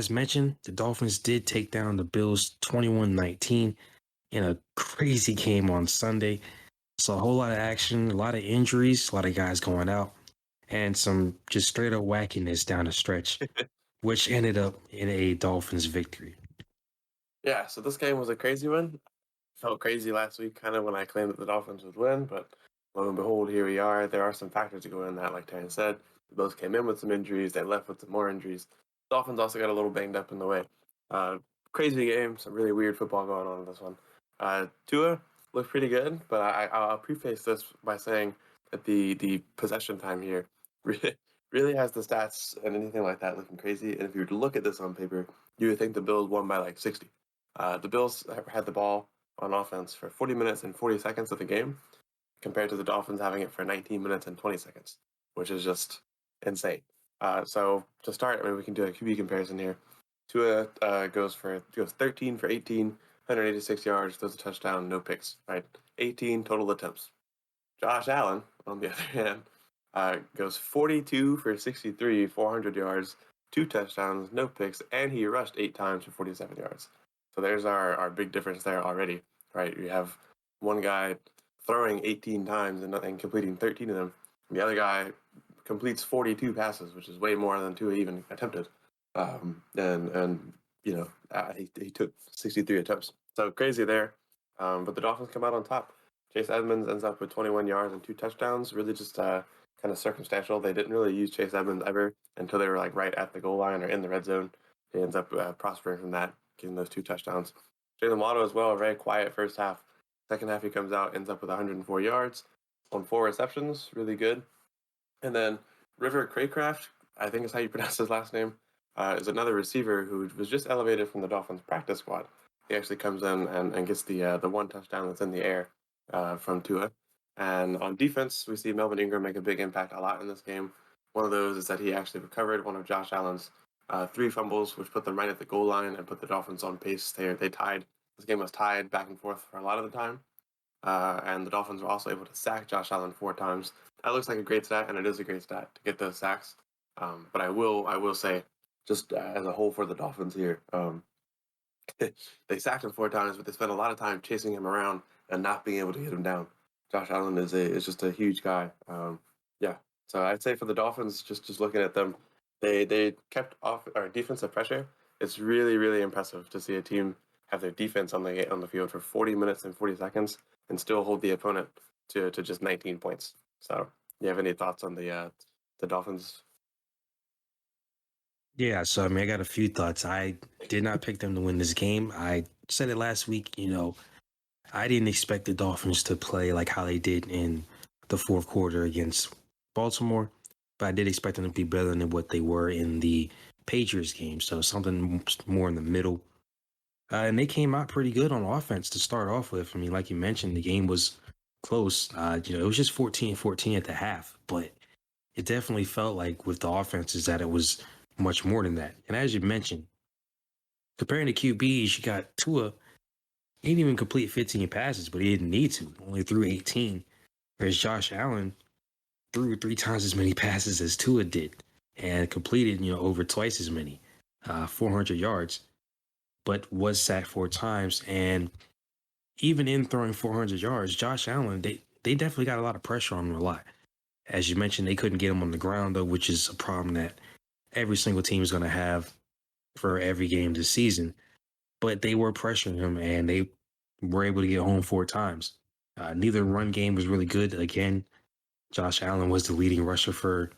as mentioned, the Dolphins did take down the Bills 21-19 in a crazy game on Sunday. So a whole lot of action, a lot of injuries, a lot of guys going out, and some just straight up wackiness down the stretch, which ended up in a Dolphins victory. Yeah, so this game was a crazy one. Felt crazy last week, kind of when I claimed that the Dolphins would win, but lo and behold, here we are. There are some factors to go in that, like Terrence said. The Bills came in with some injuries, they left with some more injuries. Dolphins also got a little banged up in the way. Crazy game, some really weird football going on in this one. Tua looked pretty good, but I'll preface this by saying that the possession time here really has the stats and anything like that looking crazy. And if you were to look at this on paper, you would think the Bills won by like 60. The Bills had the ball on offense for 40 minutes and 40 seconds of the game, compared to the Dolphins having it for 19 minutes and 20 seconds, which is just insane. So to start, I mean, we can do a QB comparison here. Tua goes 13 for 18, 186 yards, throws a touchdown, no picks, right? 18 total attempts. Josh Allen, on the other hand, goes 42 for 63, 400 yards, 2 touchdowns, no picks, and he rushed 8 times for 47 yards. So there's our big difference there already, right? You have one guy throwing 18 times and completing 13 of them. The other guy completes 42 passes, which is way more than Tua even attempted. And you know, he took 63 attempts. So crazy there. But the Dolphins come out on top. Chase Edmonds ends up with 21 yards and 2 touchdowns. Really just kind of circumstantial. They didn't really use Chase Edmonds ever until they were like right at the goal line or in the red zone. He ends up prospering from that, getting those 2 touchdowns. Jalen Waddle as well, a very quiet first half. Second half he comes out, ends up with 104 yards on 4 receptions. Really good. And then River Craycraft, I think is how you pronounce his last name, is another receiver who was just elevated from the Dolphins practice squad. He actually comes in and gets the 1 touchdown that's in the air from Tua. And on defense, we see Melvin Ingram make a big impact a lot in this game. One of those is that he actually recovered one of Josh Allen's 3 fumbles, which put them right at the goal line and put the Dolphins on pace. They tied. This game was tied back and forth for a lot of the time. And the Dolphins were also able to sack Josh Allen 4 times. That looks like a great stat, and it is a great stat to get those sacks. But I will say, just as a whole for the Dolphins here, they sacked him 4 times, but they spent a lot of time chasing him around and not being able to get him down. Josh Allen is just a huge guy. Yeah, so I'd say for the Dolphins, just looking at them, they kept off our defensive pressure. It's really, really impressive to see a team have their defense on the field for 40 minutes and 40 seconds and still hold the opponent to just 19 points. So, you have any thoughts on the Dolphins? Yeah, so I mean, I got a few thoughts. I did not pick them to win this game. I said it last week, I didn't expect the Dolphins to play like how they did in the fourth quarter against Baltimore, but I did expect them to be better than what they were in the Patriots game. So something more in the middle. And they came out pretty good on offense to start off with. I mean, like you mentioned, the game was close. It was just 14-14 at the half, but it definitely felt like with the offenses that it was much more than that. And as you mentioned, comparing the QBs, you got Tua. He didn't even complete 15 passes, but he didn't need to. Only threw 18. Whereas Josh Allen threw 3 times as many passes as Tua did and completed, over twice as many, 400 yards, but was sacked 4 times. And even in throwing 400 yards, Josh Allen, they definitely got a lot of pressure on him a lot. As you mentioned, they couldn't get him on the ground, though, which is a problem that every single team is going to have for every game this season. But they were pressuring him, and they were able to get home 4 times. Neither run game was really good. Again, Josh Allen was the leading rusher for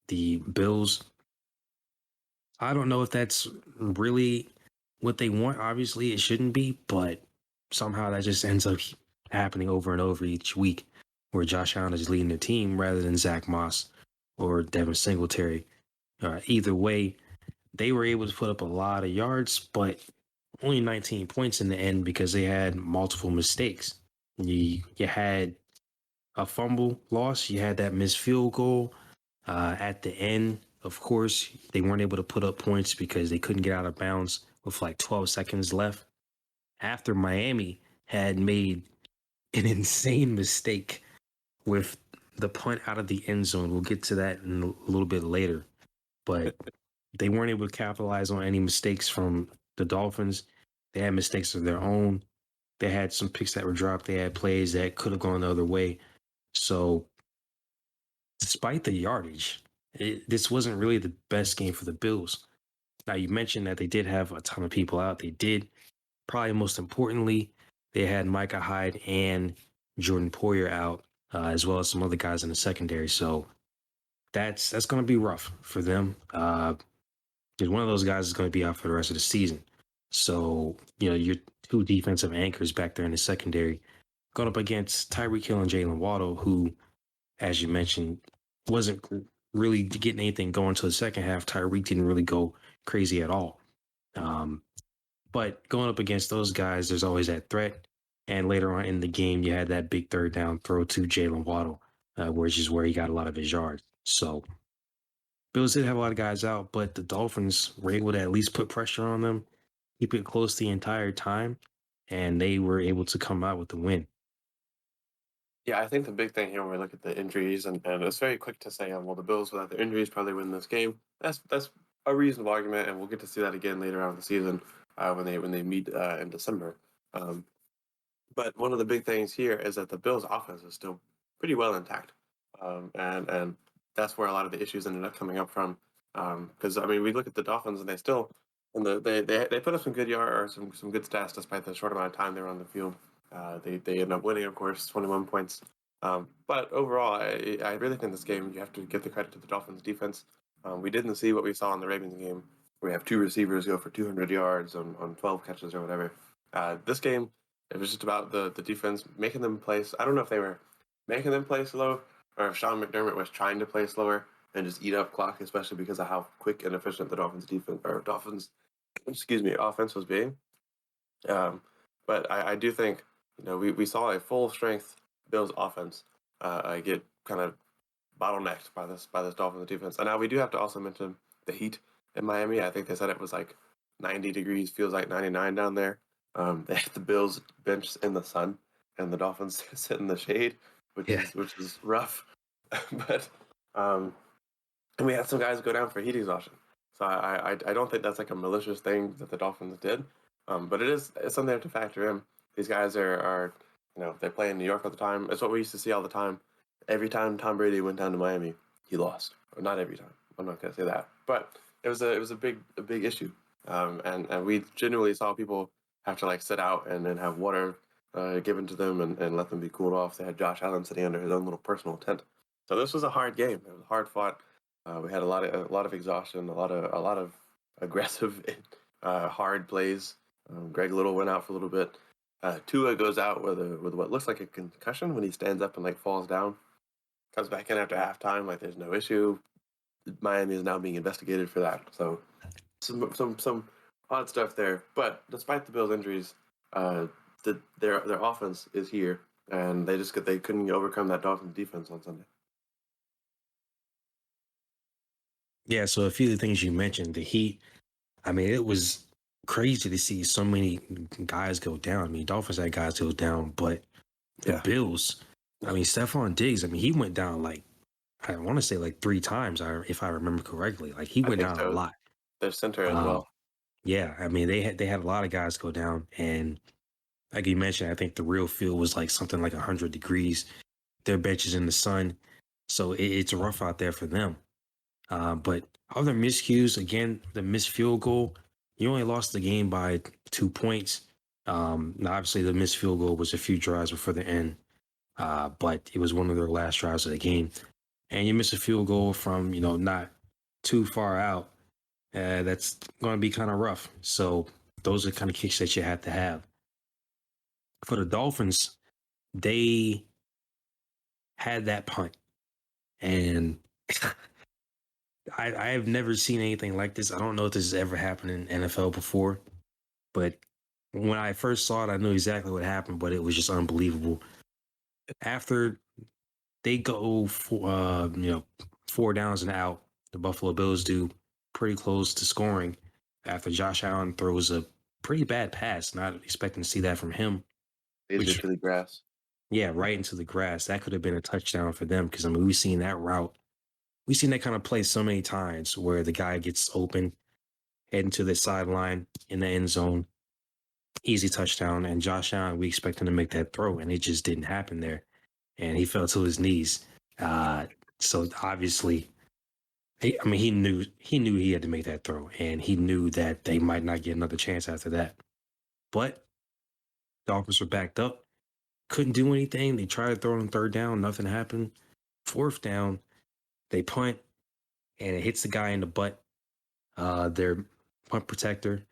the Bills. I don't know if that's really what they want. Obviously, it shouldn't be, but somehow that just ends up happening over and over each week, where Josh Allen is leading the team rather than Zach Moss or Devin Singletary. Either way, they were able to put up a lot of yards, but only 19 points in the end because they had multiple mistakes. You had a fumble loss. You had that missed field goal. At the end, of course, they weren't able to put up points because they couldn't get out of bounds with like 12 seconds left. After Miami had made an insane mistake with the punt out of the end zone. We'll get to that in a little bit later. But They weren't able to capitalize on any mistakes from the Dolphins. They had mistakes of their own. They had some picks that were dropped. They had plays that could have gone the other way. So, despite the yardage, this wasn't really the best game for the Bills. Now, you mentioned that they did have a ton of people out. They did. Probably most importantly, they had Micah Hyde and Jordan Poyer out, as well as some other guys in the secondary. So that's going to be rough for them. Because one of those guys is going to be out for the rest of the season. So, your two defensive anchors back there in the secondary going up against Tyreek Hill and Jalen Waddle, who, as you mentioned, wasn't really getting anything going to the second half. Tyreek didn't really go crazy at all. But going up against those guys, there's always that threat. And later on in the game, you had that big third down throw to Jalen Waddle, which is where he got a lot of his yards. So Bills did have a lot of guys out, but the Dolphins were able to at least put pressure on them, keep it close the entire time, and they were able to come out with the win. Yeah, I think the big thing here when we look at the injuries, and it's very quick to say, well, the Bills without their injuries probably win this game. That's a reasonable argument, and we'll get to see that again later on in the season when they meet in December. But one of the big things here is that the Bills' offense is still pretty well intact, and that's where a lot of the issues ended up coming up from. Because I mean, we look at the Dolphins, and they still they put up some good yard or some good stats despite the short amount of time they were on the field. They end up winning, of course, 21 points. But overall, I really think this game you have to give the credit to the Dolphins' defense. We didn't see what we saw in the Ravens game, where we have two receivers go for 200 yards on 12 catches or whatever. This game, it was just about the defense making them play. I don't know if they were making them play slow or if Sean McDermott was trying to play slower and just eat up clock, especially because of how quick and efficient the Dolphins, excuse me, offense was being. But I do think we saw a full strength Bills offense get kind of bottlenecked by this Dolphins defense. And now we do have to also mention the heat in Miami. I think they said it was like 90 degrees, feels like 99 down there. They had the Bills bench in the sun and the Dolphins sit in the shade, Yeah. which is rough. But and we had some guys go down for heat exhaustion. So I don't think that's like a malicious thing that the Dolphins did. But it's something to factor in. These guys are they play in New York all the time. It's what we used to see all the time. Every time Tom Brady went down to Miami, he lost. Or not every time. I'm not gonna say that, but it was a big issue. And we genuinely saw people have to like sit out and then have water given to them and let them be cooled off. They had Josh Allen sitting under his own little personal tent. So this was a hard game. It was hard fought. We had a lot of exhaustion, a lot of aggressive, hard plays. Greg Little went out for a little bit. Tua goes out with what looks like a concussion when he stands up and like falls down. Comes back in after halftime like there's no issue. Miami is now being investigated for that. So some odd stuff there. But despite the Bills' injuries, their offense is here, and they couldn't overcome that Dolphins defense on Sunday. Yeah, so a few of the things you mentioned, the Heat, I mean, it was crazy to see so many guys go down. I mean, Dolphins had guys go down, but the Yeah, Bills, I mean, Stephon Diggs, I mean, he went down like, I want to say like three times, if I remember correctly. Like he I went think down a so. lot. Their center as Uh, well. yeah, I mean, they had a lot of guys go down, and like you mentioned, I think the real field was like something like 100 degrees. Their bench is in the sun, so it's rough out there for them. But other miscues, again, the missed field goal, you only lost the game by 2 points. Now obviously, the missed field goal was a few drives before the end, but it was one of their last drives of the game. And you miss a field goal from, not too far out. That's going to be kind of rough. So those are kind of kicks that you have to have. For the Dolphins, they had that punt. And I have never seen anything like this. I don't know if this has ever happened in NFL before, but when I first saw it, I knew exactly what happened, but it was just unbelievable. After they go for, 4 downs and out, the Buffalo Bills do pretty close to scoring after Josh Allen throws a pretty bad pass. Not expecting to see that from him, Laser which, to the grass. yeah, right into the grass. That could have been a touchdown for them because, I mean, we've seen that route we've seen that kind of play so many times where the guy gets open, heading to the sideline in the end zone, easy touchdown. And Josh Allen, we expect him to make that throw, and it just didn't happen there. And he fell to his knees. So obviously, I mean, he knew he had to make that throw, and he knew that they might not get another chance after that. But Dolphins were backed up, couldn't do anything. They tried to throw on third down, nothing happened. Fourth down, they punt, and it hits the guy in the butt, their punt protector,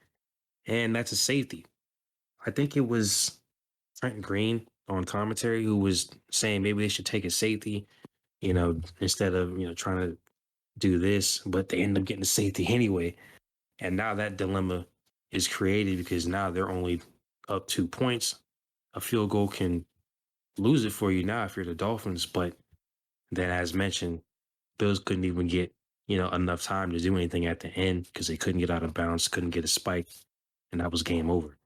and that's a safety. I think it was Trent Green on commentary who was saying maybe they should take a safety, instead of trying to do this, but they end up getting a safety anyway. And now that dilemma is created because now they're only up 2 points. A field goal can lose it for you now if you're the Dolphins, but then as mentioned, Bills couldn't even get, enough time to do anything at the end because they couldn't get out of bounds, couldn't get a spike, and that was game over.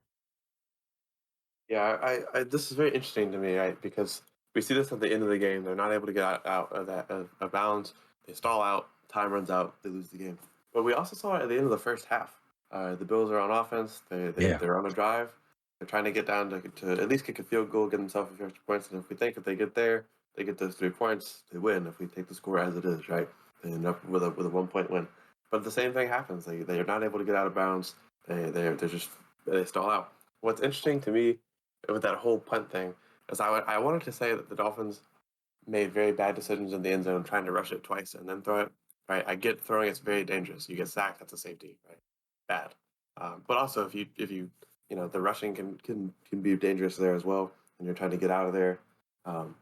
Yeah, this is very interesting to me, right? Because we see this at the end of the game. They're not able to get out of that of bounds. They stall out. Time runs out. They lose the game. But we also saw it at the end of the first half. The Bills are on offense. Yeah. They're on a drive. They're trying to get down to at least kick a field goal, get themselves a few extra points. And if they get there, they get those 3 points, they win. If we take the score as it is, right, they end up with a 1 point win. But the same thing happens. They are not able to get out of bounds. They stall out. What's interesting to me with that whole punt thing is I wanted to say that the Dolphins made very bad decisions in the end zone, trying to rush it twice and then throw it. Right, I get throwing it's very dangerous. You get sacked, that's a safety. Right, bad. But also if you the rushing can be dangerous there as well, and you're trying to get out of there. Um,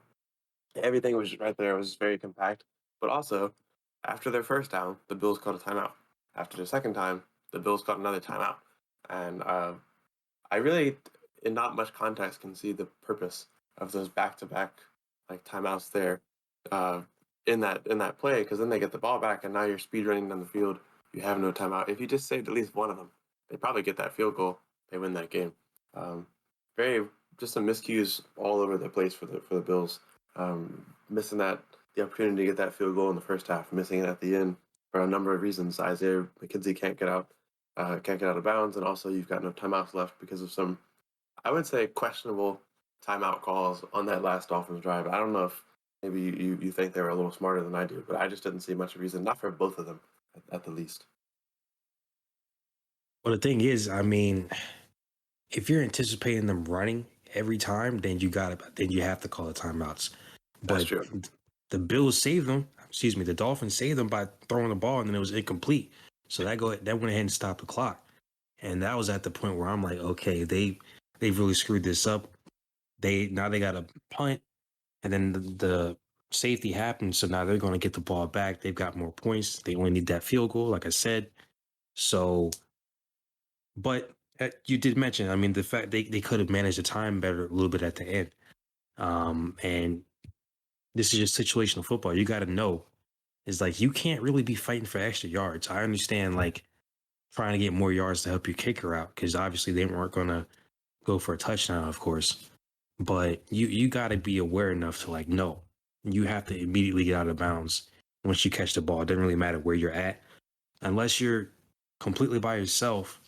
Everything was right there. It was very compact. But also, after their first down, the Bills called a timeout. After the second time, the Bills called another timeout. And I really, in not much context, can see the purpose of those back-to-back like timeouts there uh, in that play, because then they get the ball back, and now you're speed running down the field. You have no timeout. If you just saved at least one of them, they probably get that field goal. They win that game. Um, very just some miscues all over the place for the Bills. Missing the opportunity to get that field goal in the first half, missing it at the end for a number of reasons. Isaiah McKenzie can't get out of bounds, and also you've got no timeouts left because of some, I would say, questionable timeout calls on that last Dolphins drive. I don't know if maybe you think they were a little smarter than I do, but I just didn't see much reason, not for both of them at the least. Well, the thing is, I mean, if you're anticipating them running every time, then you have to call the timeouts. That's But true. the Bills saved them. Excuse me, the Dolphins saved them by throwing the ball, and then it was incomplete. So that went ahead and stopped the clock. And that was at the point where I'm like, okay, they've really screwed this up. They got a punt, and then the safety happened. So now they're going to get the ball back. They've got more points. They only need that field goal, like I said. So, but you did mention, I mean, the fact they could have managed the time better a little bit at the end. And this is just situational football. You got to know is like you can't really be fighting for extra yards. I understand like trying to get more yards to help your kicker out because obviously they weren't going to go for a touchdown, of course. But you got to be aware enough to like no, you have to immediately get out of bounds once you catch the ball. It doesn't really matter where you're at unless you're completely by yourself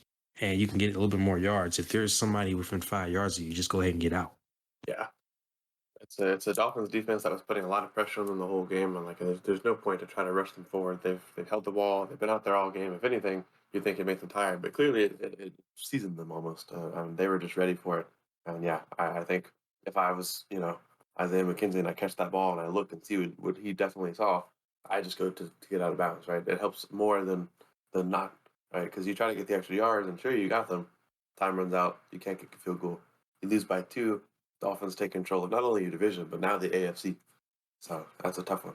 and you can get a little bit more yards. If there's somebody within 5 yards of you, just go ahead and get out. Yeah. It's a Dolphins defense that was putting a lot of pressure on them the whole game, and like there's no point to try to rush them forward. They've held the ball. They've been out there all game. If anything, you think it made them tired, but clearly it seasoned them almost. They were just ready for it. And yeah, I think if I was Isaiah McKenzie and I catch that ball and I look and see what he definitely saw, I just go to get out of bounds. Right, it helps more than not. Right, because you try to get the extra yards, and sure you got them. Time runs out. You can't kick a field goal. You lose by two. Dolphins take control of not only your division, but now the AFC. So that's a tough one.